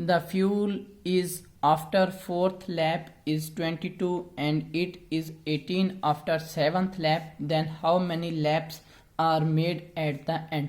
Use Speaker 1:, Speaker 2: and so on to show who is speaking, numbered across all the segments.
Speaker 1: the fuel is after fourth lap is 22 and it is 18 after seventh lap, then how many laps are made at the end؟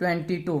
Speaker 1: 22،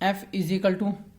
Speaker 1: F =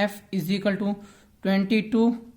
Speaker 1: F = 22،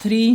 Speaker 1: 3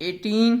Speaker 1: 18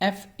Speaker 1: F =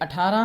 Speaker 1: 18،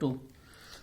Speaker 1: 2۔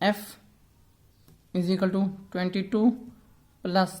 Speaker 1: F = 22 +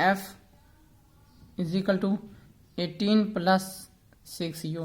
Speaker 1: F = 18 + 6U،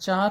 Speaker 1: 4،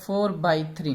Speaker 1: 4/3،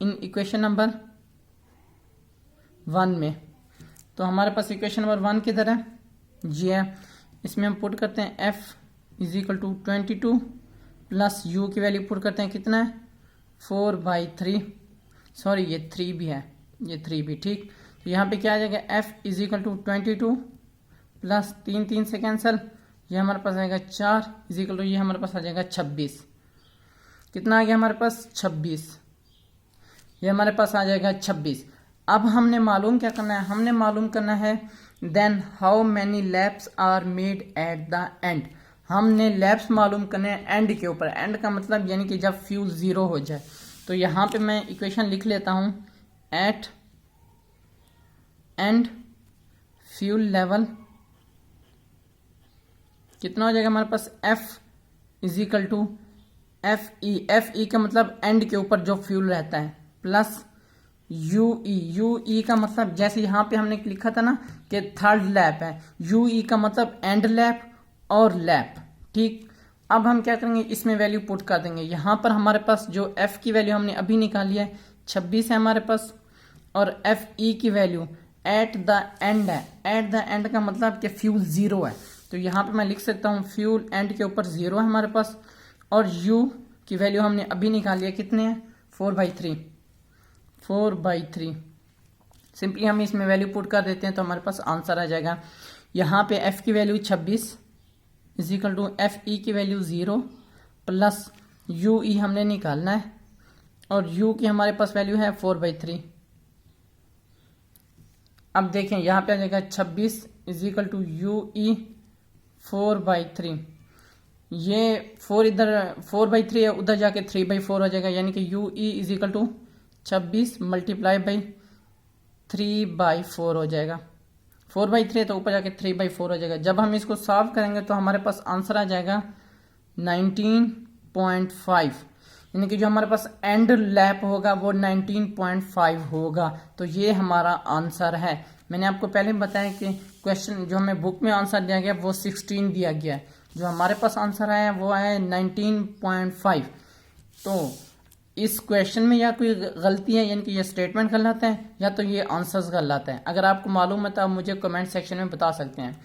Speaker 1: in equation number 1 में। तो हमारे पास equation number 1 किधर है, जी है। इसमें हम put करते हैं f is equal to 22 plus u की वैल्यू पुट करते हैं कितना है 4/3, सॉरी ये 3 भी है, ये 3 भी, ठीक। तो यहाँ पे क्या आ जाएगा f is equal to 22 plus 3 से कैंसिल, ये हमारे पास आएगा 4 इज इक्वल टू ये हमारे पास आ जाएगा 26। कितना आ गया हमारे पास 26, ये हमारे पास आ जाएगा 26। अब हमने मालूम क्या करना है, हमने मालूम करना है then how many laps are made at the end. हमने लैप्स मालूम करने हैं एंड के ऊपर। एंड का मतलब यानी कि जब फ्यूल 0 हो जाए। तो यहाँ पे मैं इक्वेशन लिख लेता हूँ, एट एंड फ्यूल लेवल कितना हो जाएगा हमारे पास F is equal to F E का मतलब एंड के ऊपर जो फ्यूल रहता है, प्लस यू ई का मतलब जैसे यहाँ पे हमने लिखा था ना कि थर्ड लैप है, यू ई का मतलब एंड लैप और लैप, ठीक। अब हम क्या करेंगे, इसमें वैल्यू पुट कर देंगे। यहाँ पर हमारे पास जो एफ की वैल्यू हमने अभी निकाली है 26 है हमारे पास, और एफ ई की वैल्यू एट द एंड है। एट द एंड का मतलब कि फ्यूल 0 है, तो यहाँ पे मैं लिख सकता हूँ फ्यूल एंड के ऊपर 0 है हमारे पास, और u की वैल्यू हमने अभी निकाली है, कितने हैं 4/3। सिंपली हम इसमें वैल्यू पुट कर देते हैं तो हमारे पास आंसर आ जाएगा। यहाँ पे f की value 26 is equal to F E की वैल्यू 0 प्लस यू ई हमने निकालना है, और u की हमारे पास वैल्यू है 4/3। अब देखें यहाँ पे आ जाएगा 26 is equal to U E 4/3। ये 4 इधर 4/3 है, उधर जाके 3/4 हो जाएगा, यानी कि U E is equal to 26 multiply by 3/4 हो जाएगा। 4/3 है तो ऊपर जाके 3/4 हो जाएगा। जब हम इसको सॉल्व करेंगे तो हमारे पास आंसर आ जाएगा 19.5, यानी कि जो हमारे पास एंड लैप होगा वो 19.5 होगा। तो ये हमारा आंसर है। मैंने आपको पहले बताया कि क्वेश्चन जो हमें बुक में आंसर दिया गया वो 16 दिया गया है, जो हमारे पास आंसर आया वो है 19.5। तो इस क्वेश्चन में या कोई गलती है, यानी कि ये स्टेटमेंट गलत है या तो ये आंसर्स गलत है। अगर आपको मालूम है तो आप मुझे कमेंट सेक्शन में बता सकते हैं।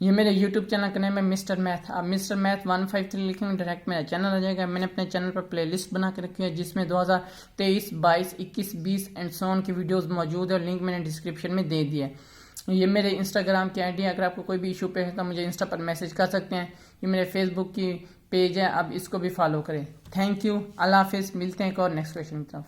Speaker 1: ये मेरे यूट्यूब चैनल का नाम है मिस्टर मैथ। आप मिस्टर मैथ 153 लिखेंगे डायरेक्ट मेरा चैनल आ जाएगा। मैंने अपने चैनल पर प्लेलिस्ट बना के रखी है जिसमें 2023, 22, 21, 20 एंड सो ऑन की वीडियोस मौजूद है, और लिंक मैंने डिस्क्रिप्शन में दे दिया है। ये मेरे इंस्टाग्राम की आईडी है, अगर आपको कोई भी इशू पे है तो मुझे इंस्टा पर मैसेज कर सकते हैं। ये मेरे फेसबुक की पेज है, आप इसको भी फॉलो करें। थैंक यू, अल्लाह हाफिज़। मिलते हैं एक और नेक्स्ट क्वेश्चन की तरफ।